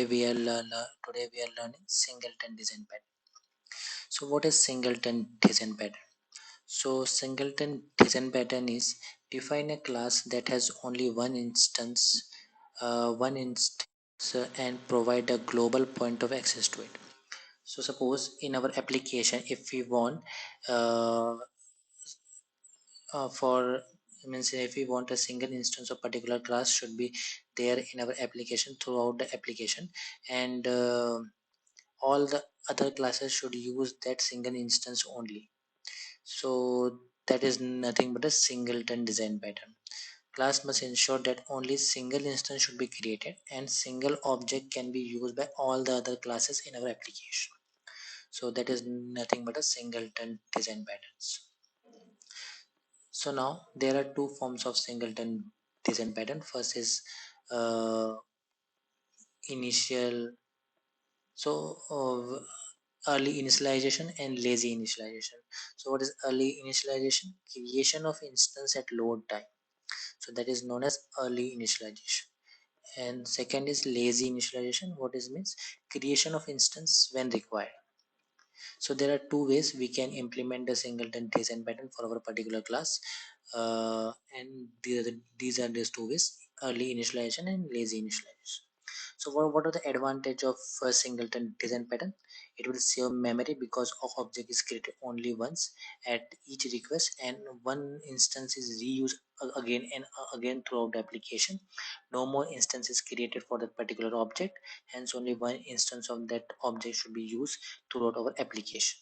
Today we are learning singleton design pattern. So what is singleton design pattern? So singleton design pattern is define a class that has only one instance and provide a global point of access to it. So suppose in our application, if we want uh, for means if we want a single instance of particular class should be there in our application throughout the application, and all the other classes should use that single instance only. So that is nothing but a singleton design pattern. Class must ensure that only single instance should be created and single object can be used by all the other classes in our application. So that is nothing but a singleton design patterns. So now there are two forms of singleton design pattern. First is uh, initial so early initialization and lazy initialization. So what is early initialization? Creation of instance at load time, so that is known as early initialization. And second is lazy initialization. What is means? Creation of instance when required. So there are two ways we can implement the singleton design pattern for our particular class, and these are these two ways: early initialization and lazy initialization. So what are the advantage of singleton design pattern? It will save memory because of object is created only once at each request, and one instance is reused again and again throughout the application. No more instances created for that particular object, hence only one instance of that object should be used throughout our application.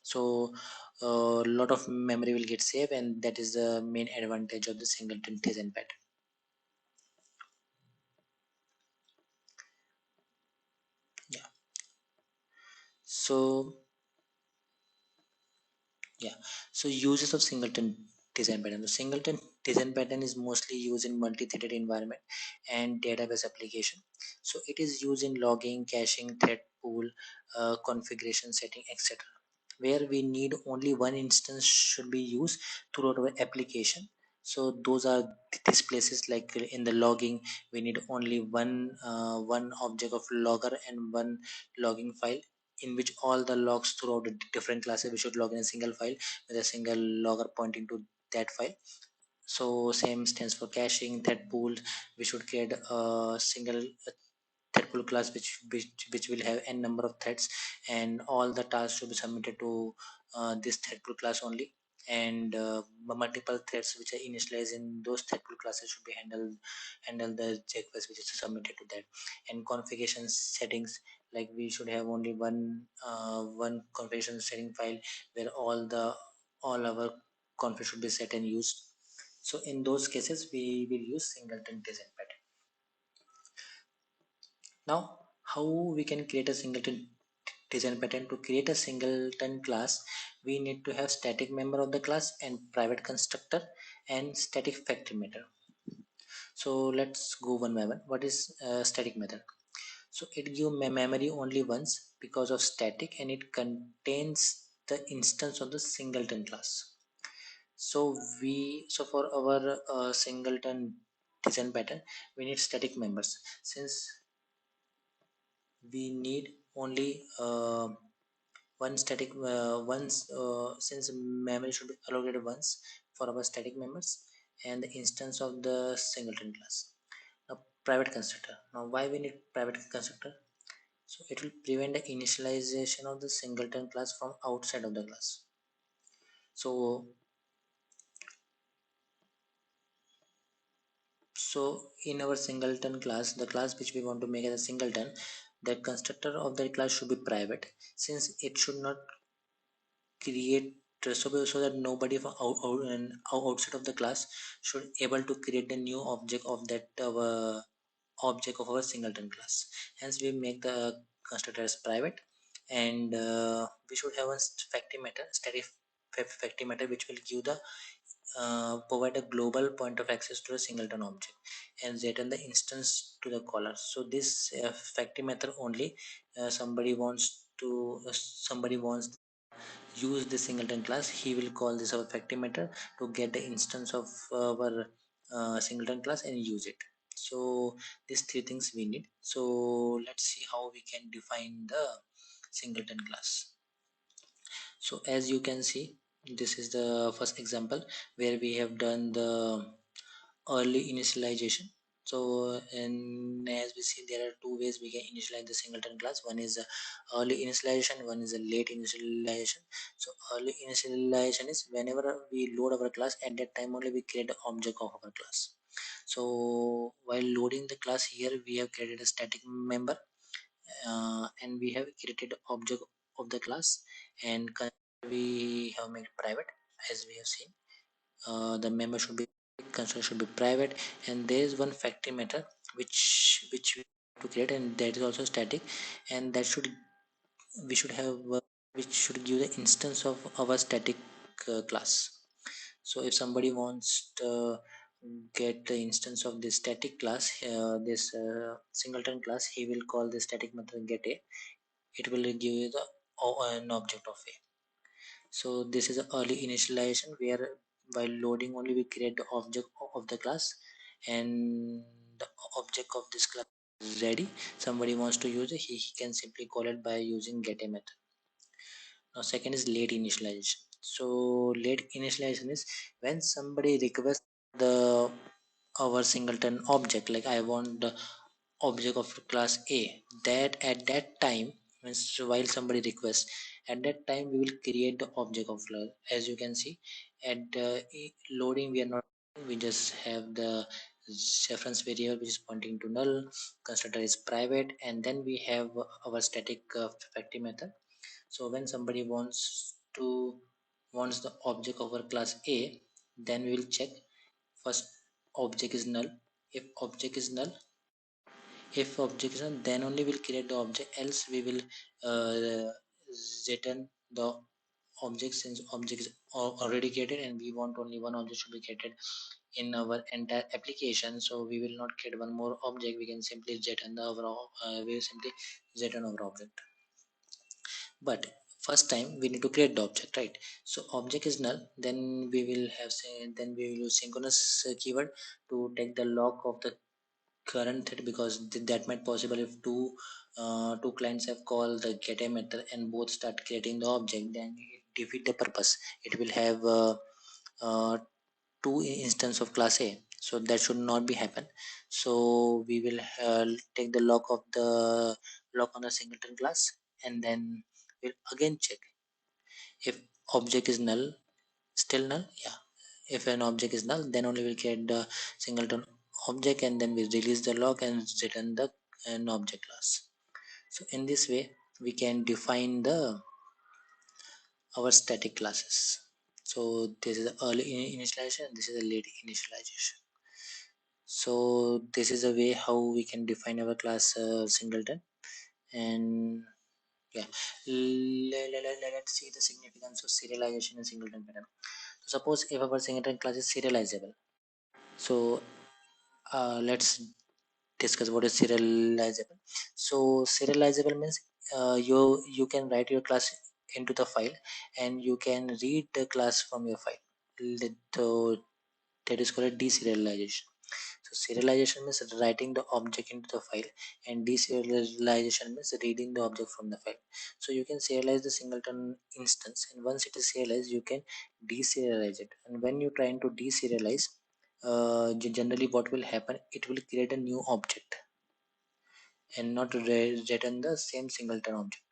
So a lot of memory will get saved, and that is the main advantage of the singleton design pattern. Yeah. So yeah, so uses of singleton design pattern. The singleton design pattern is mostly used in multi-threaded environment and database application. So it is used in logging, caching, thread pool, configuration setting, etc. Where we need only one instance should be used throughout our application. So those are these places, like in the logging we need only one object of logger and one logging file, in which all the logs throughout the different classes we should log in a single file with a single logger pointing to that file. So same stands for caching, thread pool. We should create a single thread pool class which will have n number of threads, and all the tasks should be submitted to this thread pool class only. And multiple threads which are initialized in those thread pool classes should be handle the request which is submitted to that. And configuration settings, like we should have only one configuration setting file where all our config should be set and used. So in those cases we will use singleton design pattern. Now, how we can create a singleton design pattern? To create a singleton class, we need to have static member of the class and private constructor and static factory method. So let's go one by one. What is static method? So it gives memory only once because of static, and it contains the instance of the singleton class. So for our singleton design pattern, we need static members. Since we need only one static once since memory should be allocated once for our static members and the instance of the singleton class. Now private constructor. Now why we need private constructor? So it will prevent the initialization of the singleton class from outside of the class. So so in our singleton class, the class which we want to make as a singleton, the constructor of that class should be private, since it should not create so that nobody from outside of the class should able to create a new object of that object of our singleton class. Hence we make the constructor as private, and we should have a factory method, static factory method, which will give the provide a global point of access to a singleton object and return the instance to the caller. So this factory method only somebody wants use the singleton class, he will call this our factory method to get the instance of our singleton class and use it. So these three things we need. So let's see how we can define the singleton class. So as you can see, this is the first example where we have done the early initialization. So and as we see, there are two ways we can initialize the singleton class. One is early initialization, one is a late initialization. So early initialization is whenever we load our class, at that time only we create the object of our class. So while loading the class, here we have created a static member, and we have created object of the class, and we have made private. As we have seen, the member should be constructor should be private, and there is one factory method which we have to create, and that is also static, and that should we should have which should give the instance of our static class. So if somebody wants to get the instance of this static class, this singleton class, he will call the static method get a. It will give you the an object of a. So this is a early initialization where while loading only we create the object of the class, and the object of this class is ready. Somebody wants to use it, he can simply call it by using get a method. Now second is late initialization. So late initialization is when somebody requests the our singleton object, like I want the object of class A, that at that time means while somebody requests, at that time we will create the object of class. As you can see, at loading we are not, we just have the reference variable which is pointing to null, constructor is private, and then we have our static factory method. So when somebody wants the object of our class A, then we will check first object is null. If object is null, then only we'll create the object, else we will return the object, since object is already created and we want only one object should be created in our entire application. So we will not create one more object, we can simply return the overall we will simply return our object. But first time we need to create the object, right? So object is null, then we will have then we will use synchronous keyword to take the log of the current thread, because that might possible if two clients have called the get a method and both start creating the object, then it defeat the purpose. It will have uh, two instance of class A, so that should not be happen. So we will take the lock on the singleton class, and then we'll again check if object is null. Still null, yeah. If an object is null, then only we'll create the singleton object, and then we release the lock and return the an object class. So in this way we can define the our static classes. So this is the early initialization, this is the late initialization. So this is a way how we can define our class singleton. And yeah, let's see the significance of serialization in singleton pattern. So suppose if our singleton class is serializable, so let's discuss what is serializable. So serializable means you can write your class into the file, and you can read the class from your file. So that is called deserialization. So serialization means writing the object into the file, and deserialization means reading the object from the file. So you can serialize the singleton instance, and once it is serialized, you can deserialize it. And when you're trying to deserialize, generally what will happen, it will create a new object and not return the same singleton object.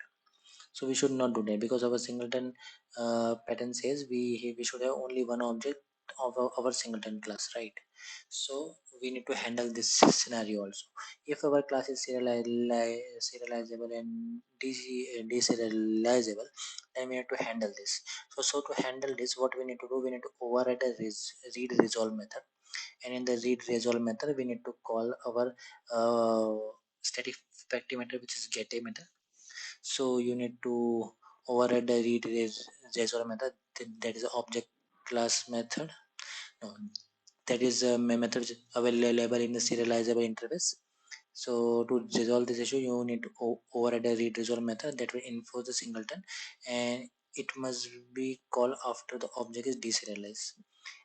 So we should not do that, because our singleton pattern says we should have only one object of our singleton class, right? So we need to handle this scenario also. If our class is serializable and deserializable, then we have to handle this. So to handle this, what we need to do, we need to override a read resolve method, and in the read resolve method we need to call our static factory method, which is get a method. So you need to override the read resolve method, that is a object class method. No, that is a method available in the serializable interface. So to resolve this issue, you need to override a read resolve method that will enforce the singleton, and it must be called after the object is deserialized,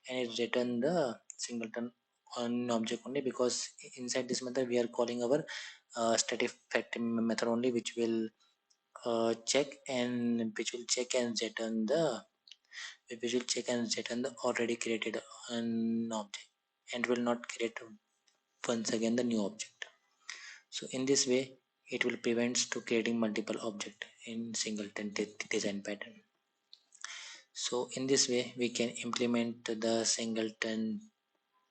and it return the singleton on object only, because inside this method we are calling our static fact method only, which will check and return the already created an object, and will not create once again the new object. So in this way it will prevent to creating multiple object in singleton design pattern. So in this way we can implement the singleton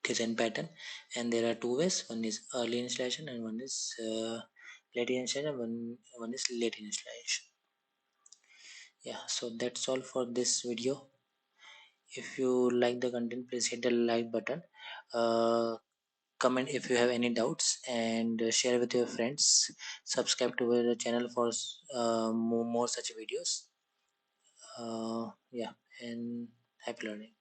design pattern, and there are two ways. One is early installation and one is late installation, and one is late installation. Yeah, so that's all for this video. If you like the content, please hit the like button, uh, comment if you have any doubts, and share with your friends. Subscribe to the channel for more such videos. Yeah, and happy learning.